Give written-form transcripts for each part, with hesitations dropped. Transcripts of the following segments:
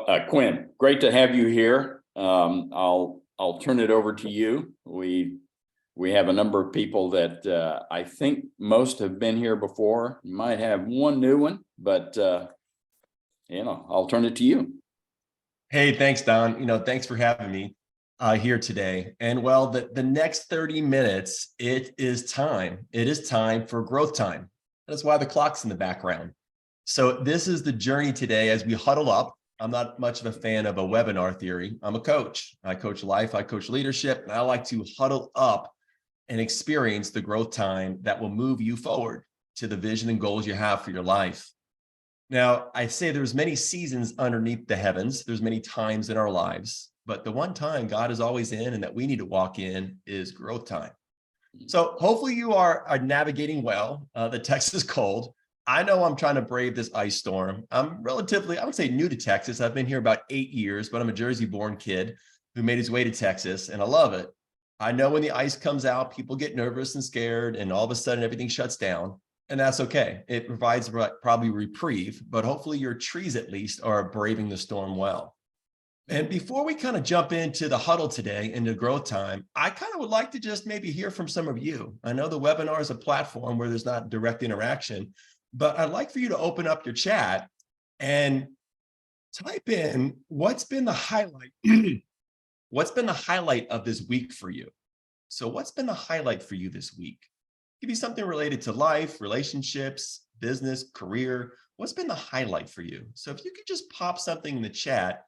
Well, Quinn, great to have you here. I'll turn it over to you. We have a number of people that I think most have been here before. You might have one new one, but I'll turn it to you. Hey, thanks, Don. Thanks for having me here today. And well, the next 30 minutes, it is time. It is time for growth time. That's why the clock's in the background. So this is the journey today as we huddle up. I'm not much of a fan of a webinar theory. I'm a coach. I coach life, I coach leadership, and I like to huddle up and experience the growth time that will move you forward to the vision and goals you have for your life. Now, I say there's many seasons underneath the heavens. There's many times in our lives, but the one time God is always in and that we need to walk in is growth time. So hopefully you are navigating well. The Texas is cold. I know I'm trying to brave this ice storm. I'm relatively, I would say, new to Texas. I've been here about 8 years, but I'm a Jersey-born kid who made his way to Texas, and I love it. I know when the ice comes out, people get nervous and scared, and all of a sudden everything shuts down, and that's okay. It provides probably reprieve, but hopefully your trees at least are braving the storm well. And before we kind of jump into the huddle today, into growth time, I kind of would like to just maybe hear from some of you. I know the webinar is a platform where there's not direct interaction, but I'd like for you to open up your chat and type in what's been the highlight. What's been the highlight of this week for you? So what's been the highlight for you this week? It could be something related to life, relationships, business, career. What's been the highlight for you? So if you could just pop something in the chat,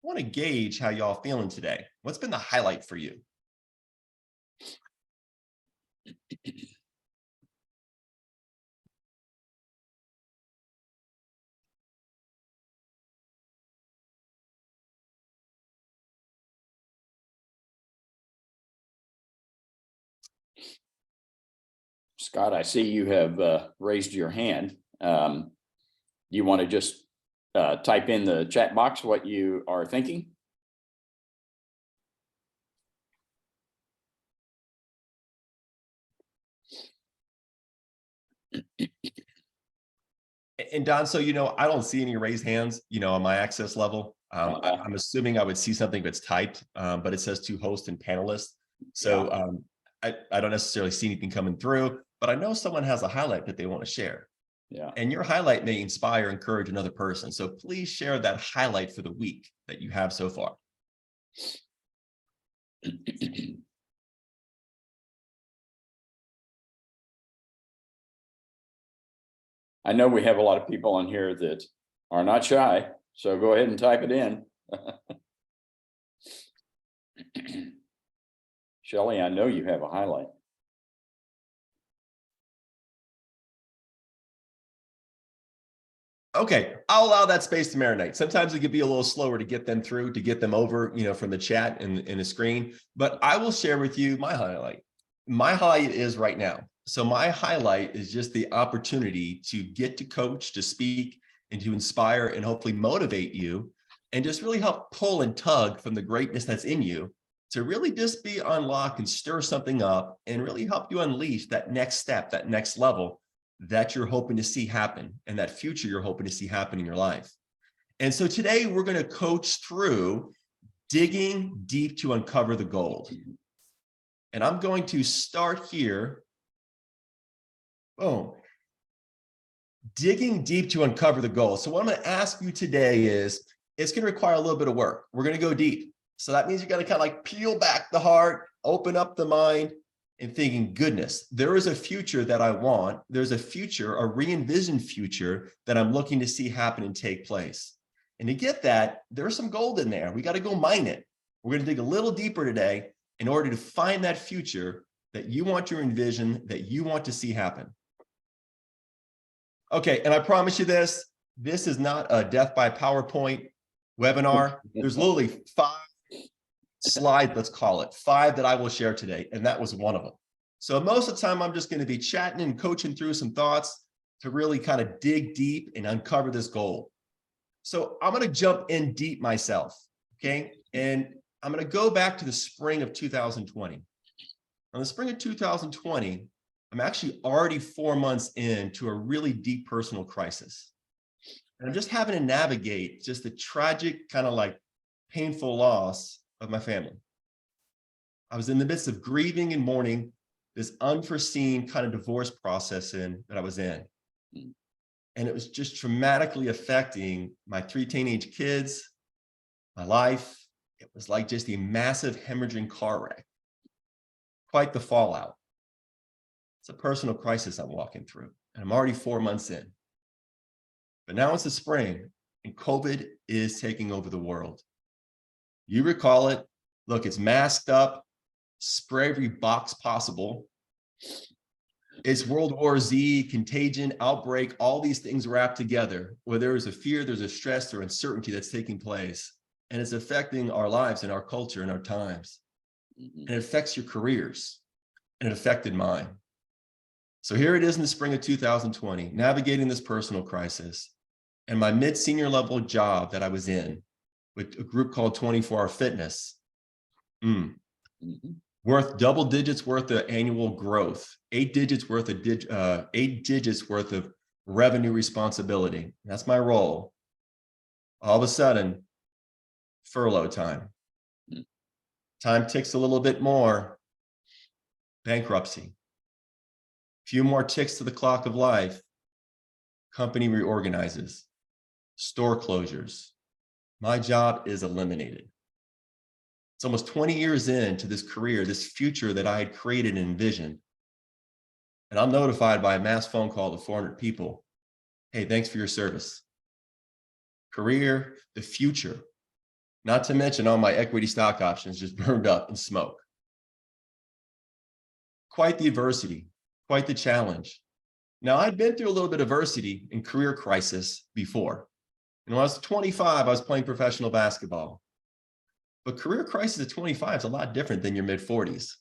I want to gauge how y'all feeling today. What's been the highlight for you? Scott, I see you have raised your hand. You want to just type in the chat box what you are thinking? And Don, so, I don't see any raised hands, on my access level. I'm assuming I would see something that's typed, but it says to host and panelists. So I don't necessarily see anything coming through, but I know someone has a highlight that they want to share. Yeah. And your highlight may inspire, encourage another person. So please share that highlight for the week that you have so far. I know we have a lot of people on here that are not shy, so go ahead and type it in. Shelley, I know you have a highlight. Okay, I'll allow that space to marinate. Sometimes it could be a little slower to get them through, to get them over, from the chat and the screen. But I will share with you my highlight. My highlight is right now. So my highlight is just the opportunity to get to coach, to speak, and to inspire and hopefully motivate you, and just really help pull and tug from the greatness that's in you to really just be unlocked and stir something up and really help you unleash that next step, that next level that you're hoping to see happen, and that future you're hoping to see happen in your life. And so today we're going to coach through digging deep to uncover the gold. And I'm going to start here. Boom. Digging deep to uncover the gold. So what I'm going to ask you today is, it's going to require a little bit of work. We're going to go deep. So that means you got to kind of like peel back the heart, open up the mind, and thinking, goodness, there is a future that I want. There's a future, a re-envisioned future that I'm looking to see happen and take place. And to get that, there's some gold in there. We got to go mine it. We're going to dig a little deeper today in order to find that future that you want to envision, that you want to see happen. Okay, and I promise you this is not a death by PowerPoint webinar. There's literally 5 slides, let's call it, 5 that I will share today, and that was one of them. So most of the time, I'm just going to be chatting and coaching through some thoughts to really kind of dig deep and uncover this gold. So I'm going to jump in deep myself, okay? And I'm going to go back to the spring of 2020. On the spring of 2020, I'm actually already 4 months into a really deep personal crisis. And I'm just having to navigate just the tragic, kind of like painful loss of my family. I was in the midst of grieving and mourning this unforeseen kind of divorce process that I was in. And it was just traumatically affecting my 3 teenage kids, my life. It was like just a massive hemorrhaging car wreck. Quite the fallout. It's a personal crisis I'm walking through, and I'm already 4 months in. But now it's the spring, and COVID is taking over the world. You recall it. Look, it's masked up, spray every box possible. It's World War Z, contagion, outbreak, all these things wrapped together, where there is a fear, there's a stress or uncertainty that's taking place, and it's affecting our lives and our culture and our times. And it affects your careers, and it affected mine. So here it is in the spring of 2020, navigating this personal crisis, and my mid-senior level job that I was in with a group called 24 Hour Fitness, worth double digits worth of annual growth, 8 digits worth of revenue responsibility. That's my role. All of a sudden, furlough time. Time ticks a little bit more. Bankruptcy. Few more ticks to the clock of life. Company reorganizes. Store closures. My job is eliminated. It's almost 20 years into this career, this future that I had created and envisioned. And I'm notified by a mass phone call to 400 people. Hey, thanks for your service. Career, the future. Not to mention all my equity stock options just burned up in smoke. Quite the adversity, quite the challenge. Now, I'd been through a little bit of adversity and career crisis before. And when I was 25, I was playing professional basketball. But career crisis at 25 is a lot different than your mid-40s.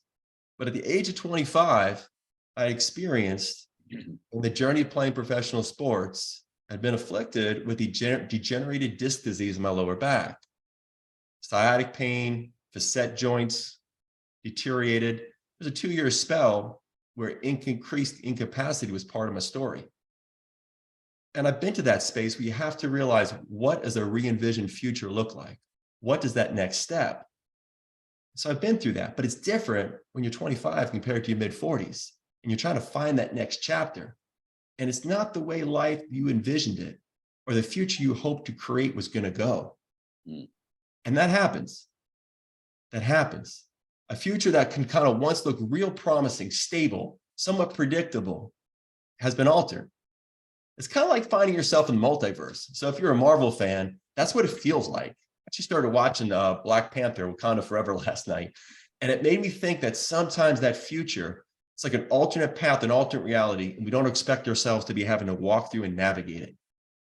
But at the age of 25, I experienced in the journey of playing professional sports, I'd been afflicted with degenerated disc disease in my lower back. Sciatic pain, facet joints deteriorated. There's a 2-year spell where increased incapacity was part of my story. And I've been to that space where you have to realize, what does a re-envisioned future look like? What does that next step? So I've been through that, but it's different when you're 25 compared to your mid-40s, and you're trying to find that next chapter. And it's not the way life you envisioned it or the future you hoped to create was going to go. And that happens. That happens. A future that can kind of once look real promising, stable, somewhat predictable, has been altered. It's kind of like finding yourself in the multiverse. So if you're a Marvel fan, that's what it feels like. I actually started watching Black Panther, Wakanda Forever last night, and it made me think that sometimes that future, it's like an alternate path, an alternate reality, and we don't expect ourselves to be having to walk through and navigate it.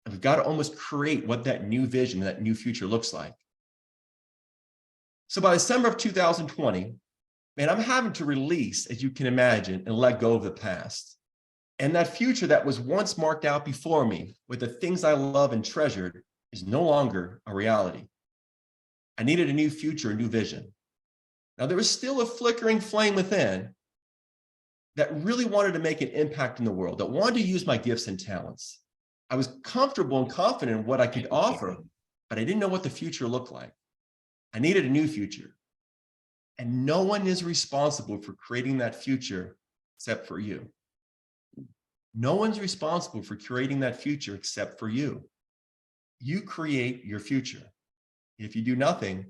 And we've got to almost create what that new vision, that new future looks like. So by December of 2020, man, I'm having to release, as you can imagine, and let go of the past. And that future that was once marked out before me with the things I love and treasured is no longer a reality. I needed a new future, a new vision. Now, there was still a flickering flame within that really wanted to make an impact in the world, that wanted to use my gifts and talents. I was comfortable and confident in what I could offer, but I didn't know what the future looked like. I needed a new future. And no one is responsible for creating that future except for you. No one's responsible for creating that future except for you. You create your future. If you do nothing,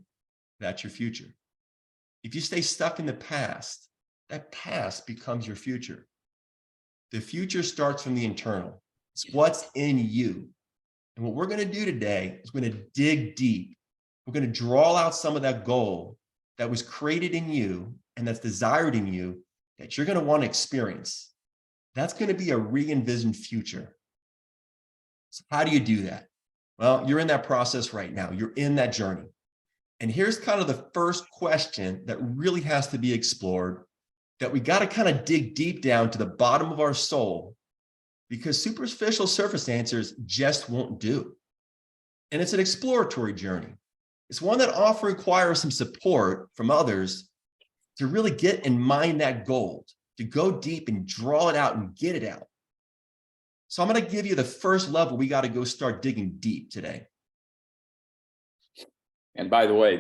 that's your future. If you stay stuck in the past, that past becomes your future. The future starts from the internal. It's what's in you. And what we're going to do today is we're going to dig deep. We're going to draw out some of that gold that was created in you and that's desired in you that you're going to want to experience. That's going to be a re-envisioned future. So how do you do that? Well, you're in that process right now. You're in that journey. And here's kind of the first question that really has to be explored, that we got to kind of dig deep down to the bottom of our soul, because superficial surface answers just won't do. And it's an exploratory journey. It's one that often requires some support from others to really get and mine that gold, to go deep and draw it out and get it out. So I'm going to give you the first level. We got to go start digging deep today. And by the way,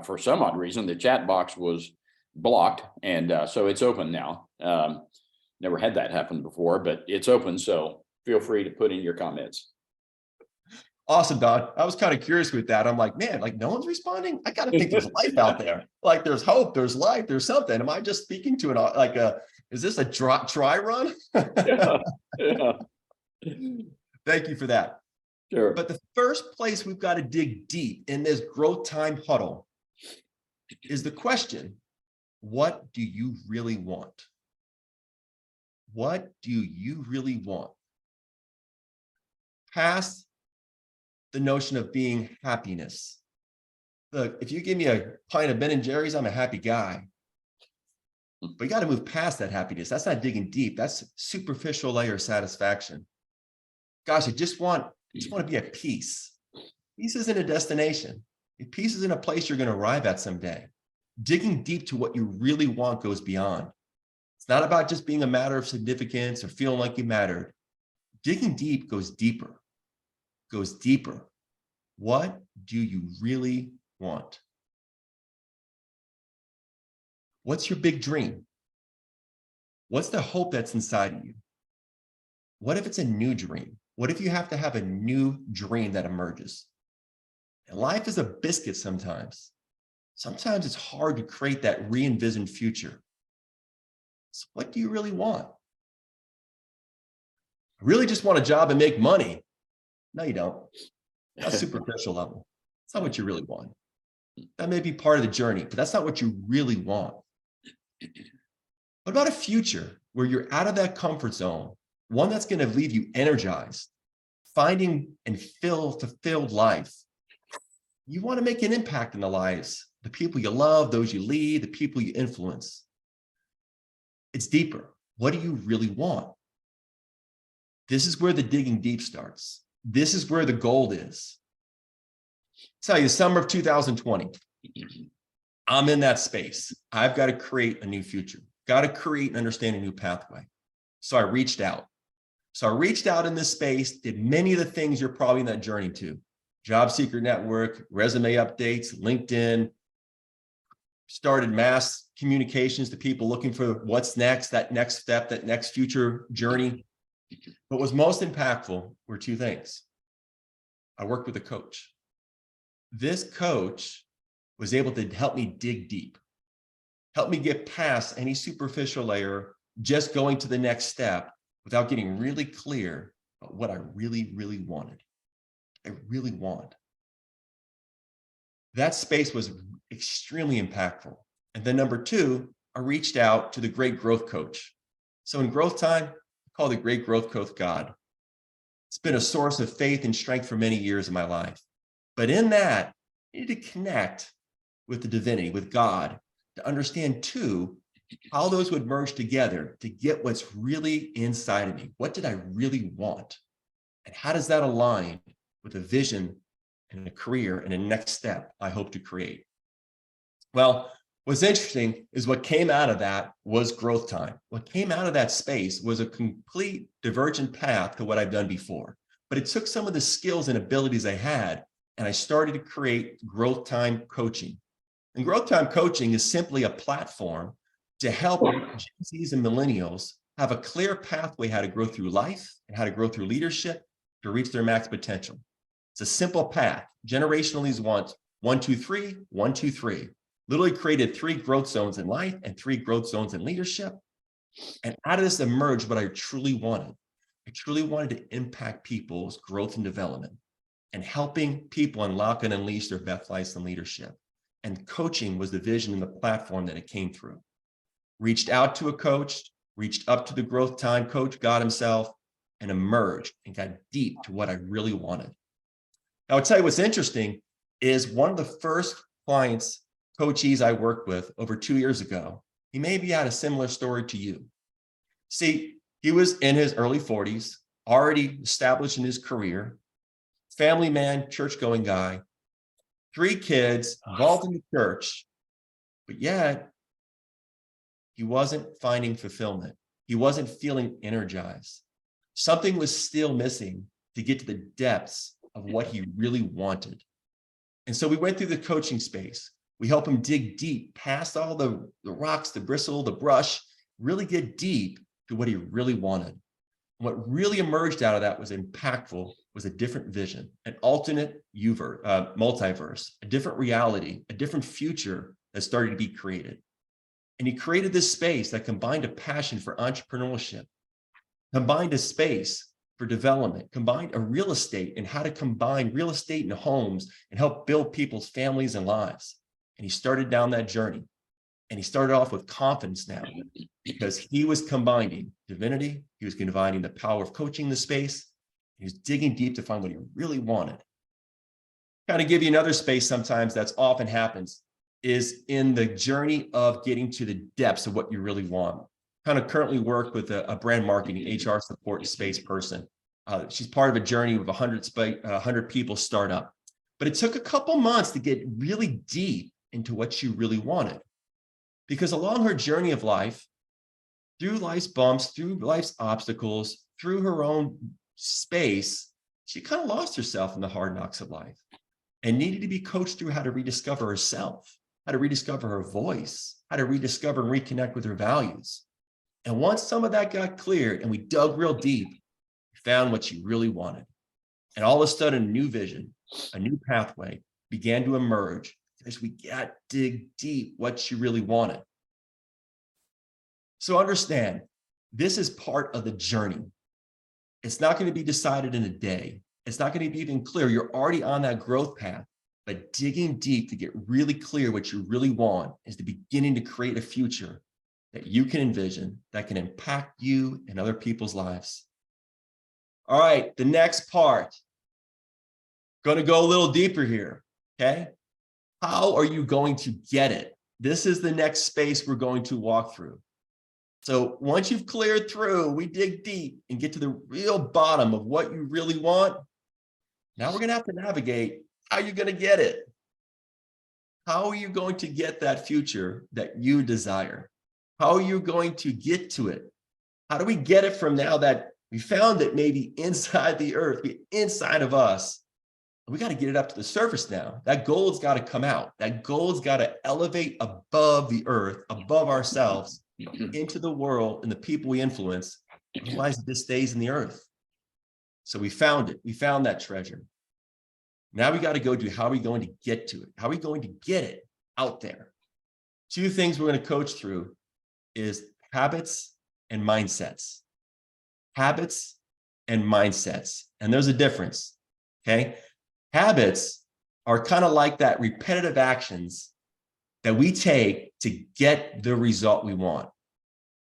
for some odd reason, the chat box was blocked, and so it's open now. Never had that happen before, but it's open, so feel free to put in your comments. Awesome, Don. I was kind of curious with that. I'm like, man, like no one's responding. I got to think there's life out there. Like there's hope, there's life, there's something. Am I just speaking to is this a try run? Yeah. Yeah. Thank you for that. Sure. But the first place we've got to dig deep in this growth time huddle is the question, what do you really want? What do you really want? Past the notion of being happiness. Look, if you give me a pint of Ben and Jerry's, I'm a happy guy. But you got to move past that happiness. That's not digging deep. That's superficial layer satisfaction. Gosh, I just want to be at peace. Peace isn't a destination. Peace isn't a place you're going to arrive at someday. Digging deep to what you really want goes beyond. It's not about just being a matter of significance or feeling like you mattered. Digging deep goes deeper. Goes deeper. What do you really want? What's your big dream? What's the hope that's inside of you? What if it's a new dream? What if you have to have a new dream that emerges? And life is a biscuit sometimes. Sometimes it's hard to create that re-envisioned future. So what do you really want? I really just want a job and make money. No, you don't. That's superficial level. It's not what you really want. That may be part of the journey, but that's not what you really want. What about a future where you're out of that comfort zone, one that's going to leave you energized, finding and fulfilled life? You want to make an impact in the lives, the people you love, those you lead, the people you influence. It's deeper. What do you really want? This is where the digging deep starts. This is where the gold is. I'll tell you, summer of 2020, I'm in that space. I've got to create a new future, got to create and understand a new pathway. So I reached out. In this space, did many of the things you're probably in that journey to. Job seeker network, resume updates, LinkedIn, started mass communications to people looking for what's next, that next step, that next future journey. What was most impactful were two things. I worked with a coach. This coach was able to help me dig deep, help me get past any superficial layer, just going to the next step without getting really clear about what I really, really wanted. I really want. That space was extremely impactful. And then number two, I reached out to the great growth coach. So in growth time, I call the great growth coach God. It's been a source of faith and strength for many years in my life. But in that, I need to connect with the divinity, with God, to understand too, how those would merge together to get what's really inside of me. What did I really want? And how does that align with a vision and a career and a next step I hope to create? Well, what's interesting is what came out of that was growth time. What came out of that space was a complete divergent path to what I've done before. But it took some of the skills and abilities I had, and I started to create growth time coaching. And growth time coaching is simply a platform to help Gen Zs and millennials have a clear pathway how to grow through life and how to grow through leadership to reach their max potential. It's a simple path. Generationally want 1, 2, 3, 1, 2, 3. Literally created 3 growth zones in life and 3 growth zones in leadership. And out of this emerged what I truly wanted. I truly wanted to impact people's growth and development and helping people unlock and unleash their best lives in leadership. And coaching was the vision and the platform that it came through. Reached out to a coach, reached up to the growth time coach, God himself, and emerged and got deep to what I really wanted. Now, I'll tell you what's interesting is one of the first clients, coachees I worked with over 2 years ago, he maybe had a similar story to you. See, he was in his early 40s, already established in his career, family man, church-going guy, 3 kids, involved in the church, but yet he wasn't finding fulfillment. He wasn't feeling energized. Something was still missing to get to the depths of what he really wanted. And so we went through the coaching space. We help him dig deep past all the rocks, the bristle, the brush, really get deep to what he really wanted. What really emerged out of that was impactful, was a different vision, an alternate multiverse, a different reality, a different future that started to be created. And he created this space that combined a passion for entrepreneurship, combined a space for development, combined a real estate and how to combine real estate and homes and help build people's families and lives. And he started down that journey. And he started off with confidence now because he was combining divinity. He was combining the power of coaching the space. He was digging deep to find what he really wanted. Kind of give you another space sometimes that's often happens is in the journey of getting to the depths of what you really want. Kind of currently work with a brand marketing HR support space person. She's part of a journey with 100 people startup. But it took a couple months to get really deep into what she really wanted. Because along her journey of life, through life's bumps, through life's obstacles, through her own space, she kind of lost herself in the hard knocks of life and needed to be coached through how to rediscover herself, how to rediscover her voice, how to rediscover and reconnect with her values. And once some of that got cleared and we dug real deep, we found what she really wanted. And all of a sudden, a new vision, a new pathway began to emerge as we got dig deep what she really wanted. So understand, this is part of the journey. It's not going to be decided in a day. It's not going to be even clear. You're already on that growth path, but digging deep to get really clear what you really want is the beginning to create a future that you can envision that can impact you and other people's lives. All right, the next part, going to go a little deeper here, okay? How are you going to get it? This is the next space we're going to walk through. So once you've cleared through, we dig deep and get to the real bottom of what you really want. Now we're going to have to navigate how you're going to get it. How are you going to get that future that you desire? How are you going to get to it? How do we get it from now that we found it maybe inside the earth, inside of us? We got to get it up to the surface now. That gold's got to come out. That gold's got to elevate above the earth, above ourselves, into the world and the people we influence. Otherwise, it just stays in the earth. So we found it. We found that treasure. Now we got to go to how are we going to get to it? How are we going to get it out there? Two things we're going to coach through is habits and mindsets. Habits and mindsets. And there's a difference, okay? Habits are kind of like that repetitive actions that we take to get the result we want.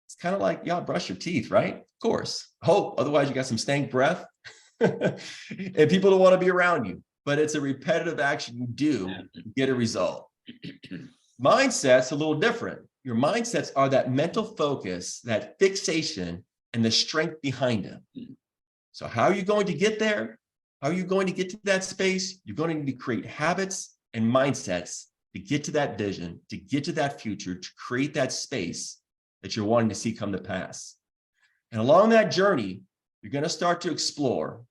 It's kind of like, yeah, brush your teeth, right? Of course. Hope, otherwise you got some stank breath and people don't want to be around you. But it's a repetitive action you do to get a result. Mindset's a little different. Your mindsets are that mental focus, that fixation, and the strength behind it. So how are you going to get there? How are you going to get to that space? You're going to need to create habits and mindsets to get to that vision, to get to that future, to create that space that you're wanting to see come to pass. And along that journey, you're going to start to explore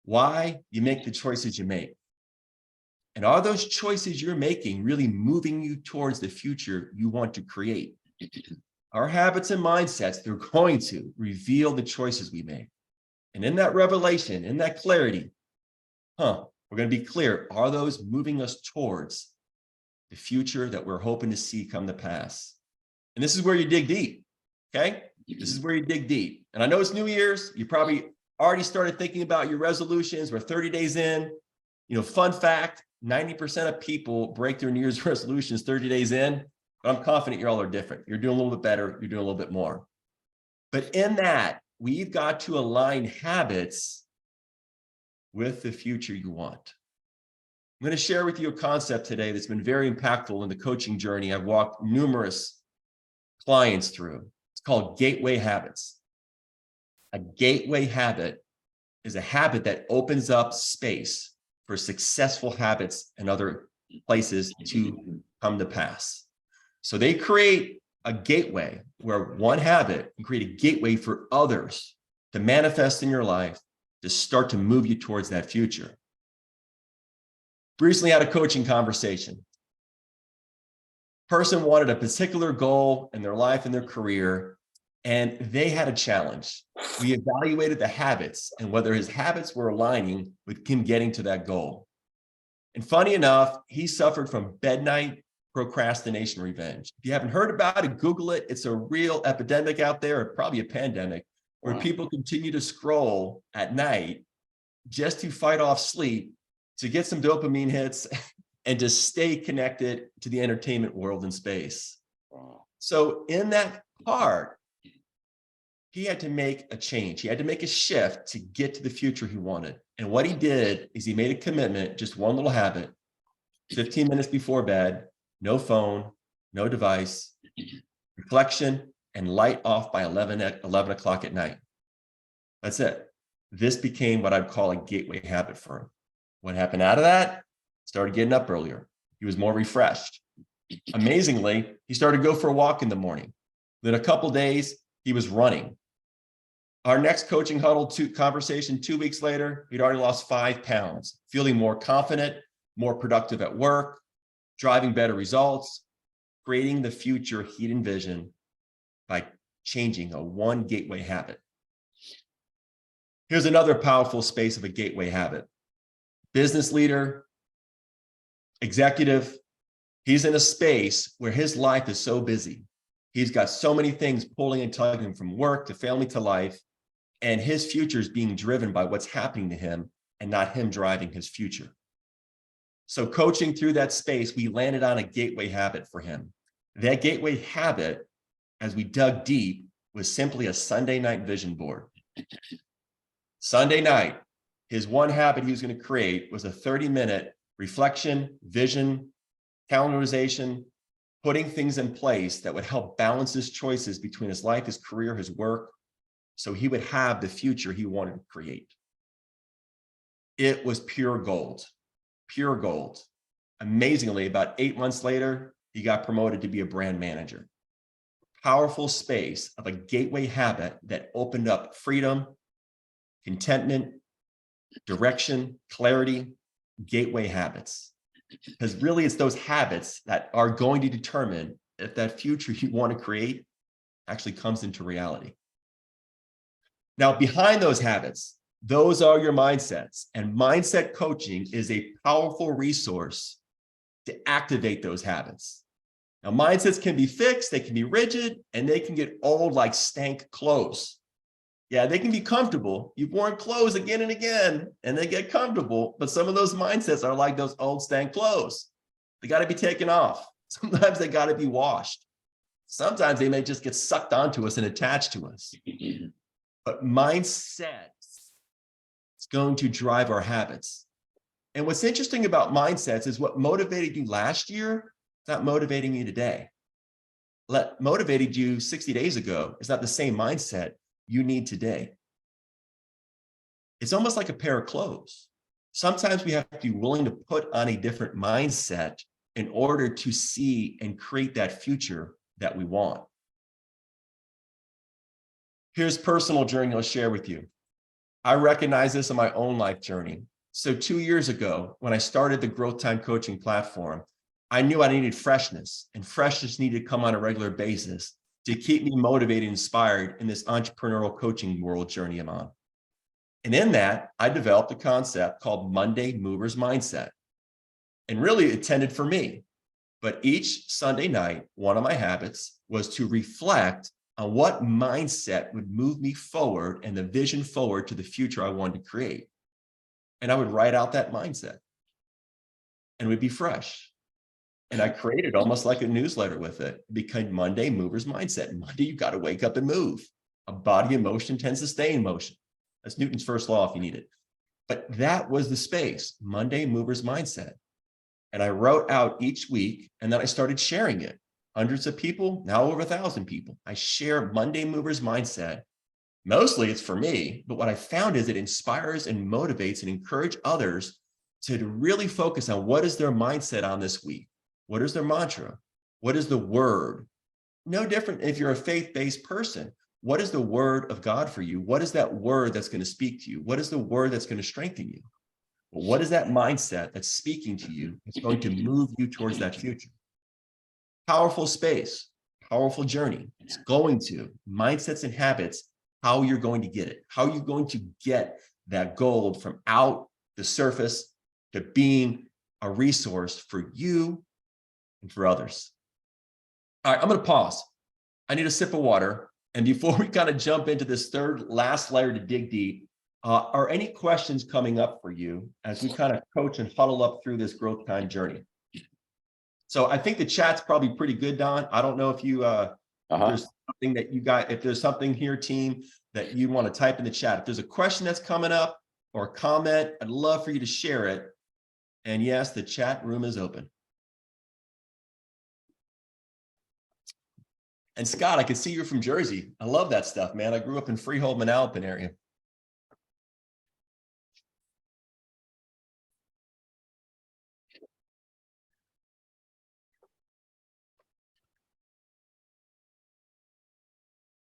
why you make the choices you make. And are those choices you're making really moving you towards the future you want to create? Our habits and mindsets, they're going to reveal the choices we make. And in that revelation, in that clarity, we're going to be clear. Are those moving us towards the future that we're hoping to see come to pass? And this is where you dig deep, okay? This is where you dig deep. And I know it's New Year's. You probably already started thinking about your resolutions. We're 30 days in. You know, fun fact, 90% of people break their New Year's resolutions 30 days in. But I'm confident you all are different. You're doing a little bit better. You're doing a little bit more. But in that, we've got to align habits with the future you want. I'm going to share with you a concept today that's been very impactful in the coaching journey I've walked numerous clients through. It's called gateway habits. A gateway habit is a habit that opens up space for successful habits and other places to come to pass. So they create a gateway where one habit can create a gateway for others to manifest in your life, to start to move you towards that future. Recently had a coaching conversation. Person wanted a particular goal in their life and their career, and they had a challenge. We evaluated the habits and whether his habits were aligning with him getting to that goal. And funny enough, he suffered from midnight procrastination revenge. If you haven't heard about it, Google it. It's a real epidemic out there, or probably a pandemic, where people continue to scroll at night just to fight off sleep, to get some dopamine hits, and to stay connected to the entertainment world in space. So in that part, he had to make a change. He had to make a shift to get to the future he wanted. And what he did is he made a commitment, just one little habit, 15 minutes before bed, no phone, no device, reflection, and light off by 11 o'clock at night. That's it. This became what I'd call a gateway habit for him. What happened out of that? Started getting up earlier. He was more refreshed. Amazingly, he started to go for a walk in the morning. Then a couple days, he was running. Our next coaching huddle conversation 2 weeks later, he'd already lost 5 pounds, feeling more confident, more productive at work, driving better results, creating the future he'd envisioned by changing a one gateway habit. Here's another powerful space of a gateway habit. Business leader, executive, he's in a space where his life is so busy. He's got so many things pulling and tugging him from work to family to life, and his future is being driven by what's happening to him and not him driving his future. So coaching through that space, we landed on a gateway habit for him. That gateway habit, as we dug deep, was simply a Sunday night vision board. Sunday night, his one habit he was going to create was a 30-minute reflection, vision, calendarization, putting things in place that would help balance his choices between his life, his career, his work, so he would have the future he wanted to create. It was pure gold, pure gold. Amazingly, about 8 months later, he got promoted to be a brand manager. Powerful space of a gateway habit that opened up freedom, contentment, direction, clarity, gateway habits. Because really it's those habits that are going to determine if that future you want to create actually comes into reality. Now, behind those habits, those are your mindsets, and mindset coaching is a powerful resource to activate those habits. Now, mindsets can be fixed, they can be rigid, and they can get old like stank clothes. Yeah, they can be comfortable. You've worn clothes again and again, and they get comfortable, but some of those mindsets are like those old stank clothes. They got to be taken off. Sometimes they got to be washed. Sometimes they may just get sucked onto us and attached to us. But mindset is going to drive our habits. And what's interesting about mindsets is what motivated you last year is not motivating you today. What motivated you 60 days ago is not the same mindset you need today. It's almost like a pair of clothes. Sometimes we have to be willing to put on a different mindset in order to see and create that future that we want. Here's a personal journey I'll share with you. I recognize this in my own life journey. So 2 years ago, when I started the GrowthTime coaching platform, I knew I needed freshness, and freshness needed to come on a regular basis to keep me motivated and inspired in this entrepreneurial coaching world journey I'm on. And in that, I developed a concept called Monday Movers Mindset. And really it tended for me. But each Sunday night, one of my habits was to reflect on what mindset would move me forward and the vision forward to the future I wanted to create. And I would write out that mindset and it would be fresh. And I created almost like a newsletter with it. It became Monday Movers Mindset. Monday, you got to wake up and move. A body in motion tends to stay in motion. That's Newton's first law if you need it. But that was the space, Monday Movers Mindset. And I wrote out each week, and then I started sharing it. Hundreds of people, now over 1,000 people. I share Monday Movers Mindset. Mostly it's for me, but what I found is it inspires and motivates and encourages others to really focus on what is their mindset on this week. What is their mantra? What is the word? No different if you're a faith-based person. What is the word of God for you? What is that word that's going to speak to you? What is the word that's going to strengthen you? Well, what is that mindset that's speaking to you? It's going to move you towards that future. Powerful space, powerful journey. It's going to mindsets and habits, how you're going to get it, how you're going to get that gold from out the surface to being a resource for you and for others. All right, I'm going to pause. I need a sip of water. And before we kind of jump into this third last layer to dig deep, are any questions coming up for you as we kind of coach and huddle up through this growth time journey? So I think the chat's probably pretty good, Don. I don't know if you, if there's something that you got, if there's something here, team, that you want to type in the chat. If there's a question that's coming up or a comment, I'd love for you to share it. And yes, the chat room is open. And Scott, I can see you're from Jersey. I love that stuff, man. I grew up in Freehold, Manalapan area.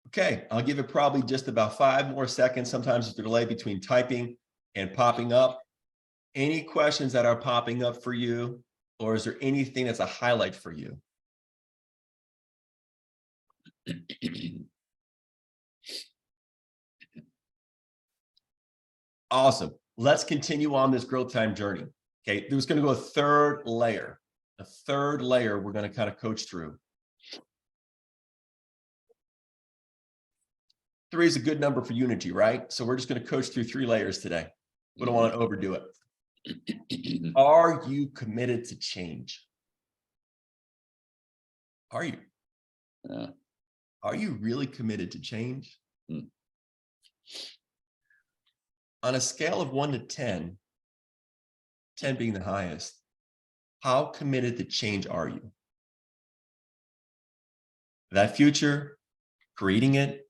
Okay, I'll give it probably just about 5 more seconds. Sometimes there's a delay between typing and popping up. Any questions that are popping up for you, or is there anything that's a highlight for you? Awesome. Let's continue on this growth time journey. Okay, there's going to go a third layer. A third layer we're going to kind of coach through. 3 is a good number for unity, right? So we're just going to coach through 3 layers today. We don't want to overdo it. Are you committed to change? Are you? Are you really committed to change? On a scale of 1 to 10, 10 being the highest, how committed to change are you? That future, creating it,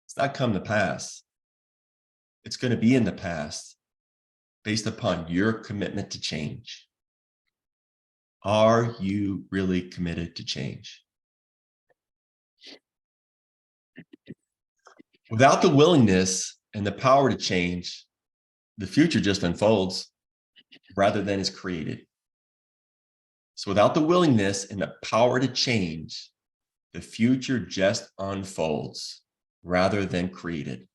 it's not come to pass. It's going to be in the past based upon your commitment to change. Are you really committed to change? Without the willingness and the power to change, the future just unfolds rather than is created. So without the willingness and the power to change, the future just unfolds rather than created.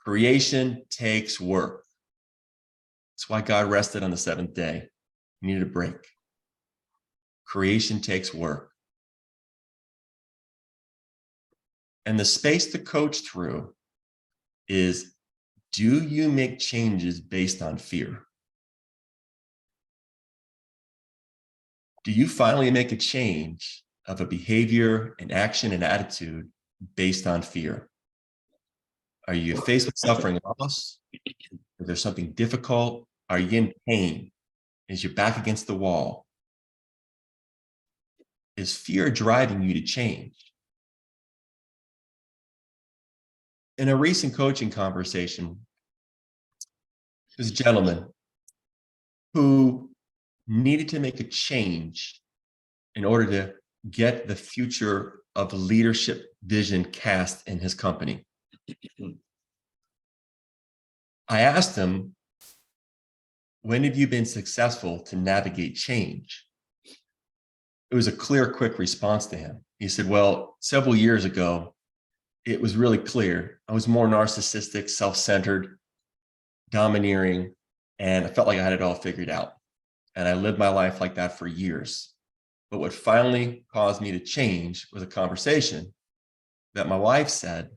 Creation takes work. That's why God rested on the 7th day. He needed a break. Creation takes work. And the space to coach through is, do you make changes based on fear? Do you finally make a change of a behavior, an action, an attitude based on fear? Are you faced with suffering and loss? Is there something difficult? Are you in pain? Is your back against the wall? Is fear driving you to change? In a recent coaching conversation, there's a gentleman who needed to make a change in order to get the future of leadership vision cast in his company. I asked him, when have you been successful to navigate change? It was a clear, quick response to him. He said, well, several years ago, it was really clear. I was more narcissistic, self-centered, domineering, and I felt like I had it all figured out. And I lived my life like that for years. But what finally caused me to change was a conversation that my wife said,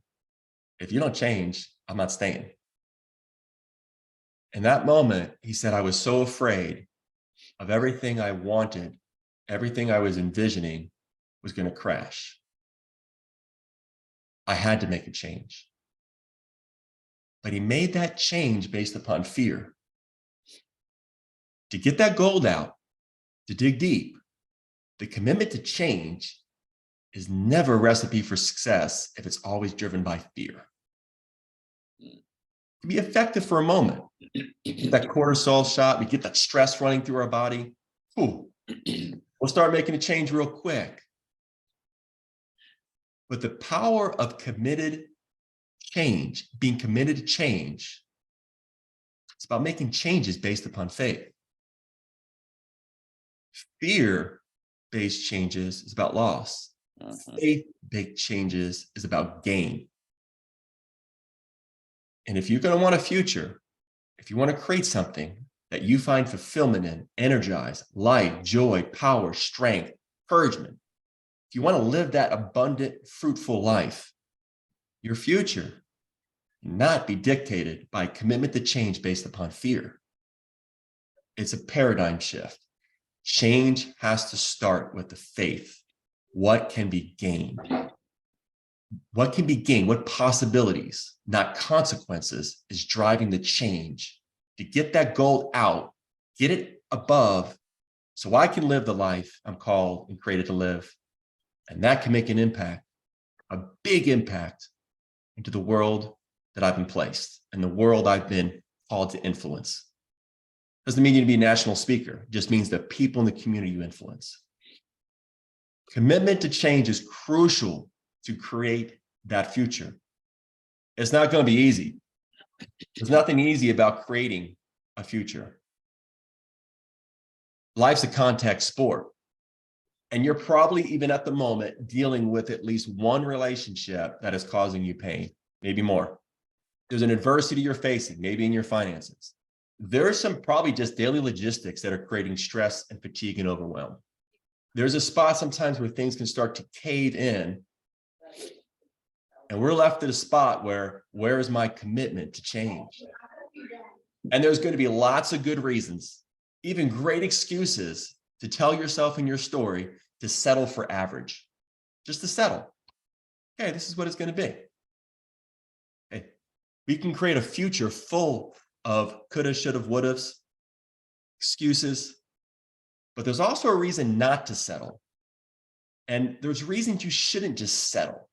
if you don't change, I'm not staying. In that moment, he said, I was so afraid of everything I wanted, everything I was envisioning was going to crash. I had to make a change. But he made that change based upon fear. To get that gold out, to dig deep, the commitment to change is never a recipe for success if it's always driven by fear. It can be effective for a moment. Get that cortisol shot, we get that stress running through our body. Ooh, we'll start making a change real quick. But the power of committed change, being committed to change, it's about making changes based upon faith. Fear-based changes is about loss. Faith-based changes is about gain. And if you're going to want a future, if you want to create something that you find fulfillment in, energize, light, joy, power, strength, encouragement, if you want to live that abundant, fruitful life, your future not be dictated by commitment to change based upon fear. It's a paradigm shift. Change has to start with the faith. What can be gained? What can be gained? What possibilities, not consequences, is driving the change to get that goal out, get it above, so I can live the life I'm called and created to live. And that can make an impact, a big impact into the world that I've been placed and the world I've been called to influence. Doesn't mean you need to be a national speaker. It just means the people in the community you influence. Commitment to change is crucial to create that future. It's not going to be easy. There's nothing easy about creating a future. Life's a contact sport. And you're probably even at the moment dealing with at least one relationship that is causing you pain, maybe more. There's an adversity you're facing, maybe in your finances. There's some probably just daily logistics that are creating stress and fatigue and overwhelm. There's a spot sometimes where things can start to cave in. And we're left at a spot where is my commitment to change? And there's going to be lots of good reasons, even great excuses to tell yourself in your story to settle for average, just to settle. Okay, this is what it's going to be. Okay. We can create a future full of coulda, shoulda, wouldas, excuses, but there's also a reason not to settle. And there's reasons you shouldn't just settle.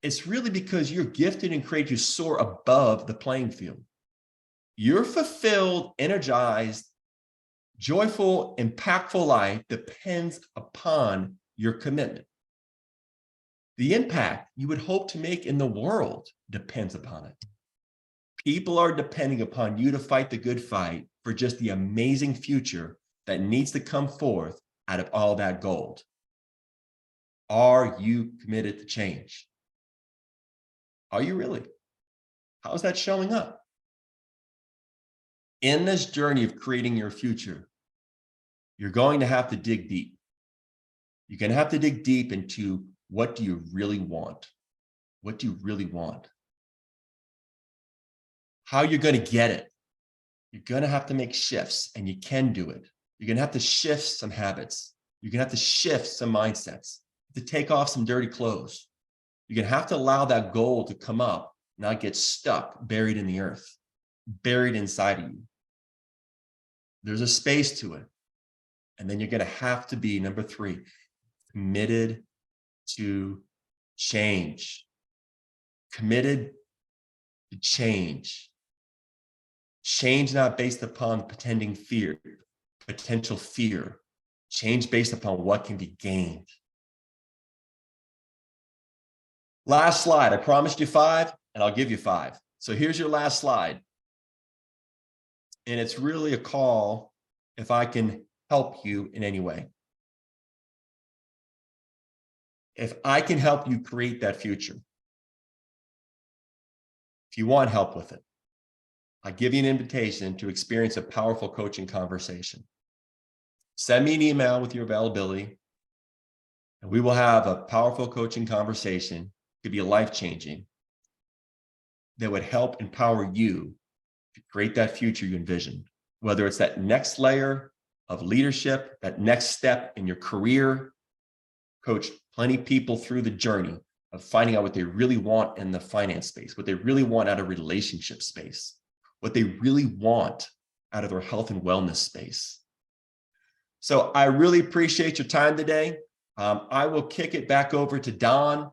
It's really because you're gifted and created to soar above the playing field. Your fulfilled, energized, joyful, impactful life depends upon your commitment. The impact you would hope to make in the world depends upon it. People are depending upon you to fight the good fight for just the amazing future that needs to come forth out of all that gold. Are you committed to change? Are you really? How's that showing up? In this journey of creating your future, you're going to have to dig deep. You're going to have to dig deep into what do you really want? What do you really want? How you're going to get it. You're going to have to make shifts, and you can do it. You're going to have to shift some habits. You're going to have to shift some mindsets, to take off some dirty clothes. You're going to have to allow that goal to come up, not get stuck, buried in the earth, buried inside of you. There's a space to it. And then you're going to have to be, number 3, committed to change. Committed to change. Change not based upon potential fear. Change based upon what can be gained. Last slide. I promised you 5, and I'll give you 5. So here's your last slide. And it's really a call if I can help you in any way. If I can help you create that future, if you want help with it, I give you an invitation to experience a powerful coaching conversation. Send me an email with your availability, and we will have a powerful coaching conversation. It could be life-changing, that would help empower you to create that future you envision, whether it's that next layer of leadership, that next step in your career. Coach plenty of people through the journey of finding out what they really want in the finance space, what they really want out of relationship space, what they really want out of their health and wellness space. So I really appreciate your time today. I will kick it back over to Don.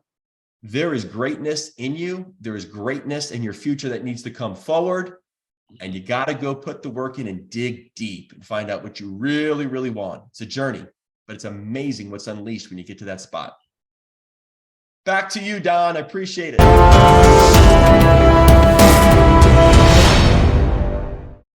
There is greatness in you. There is greatness in your future that needs to come forward. And you got to go put the work in and dig deep and find out what you really, really want. It's a journey, but it's amazing what's unleashed when you get to that spot. Back to you, Don. I appreciate it.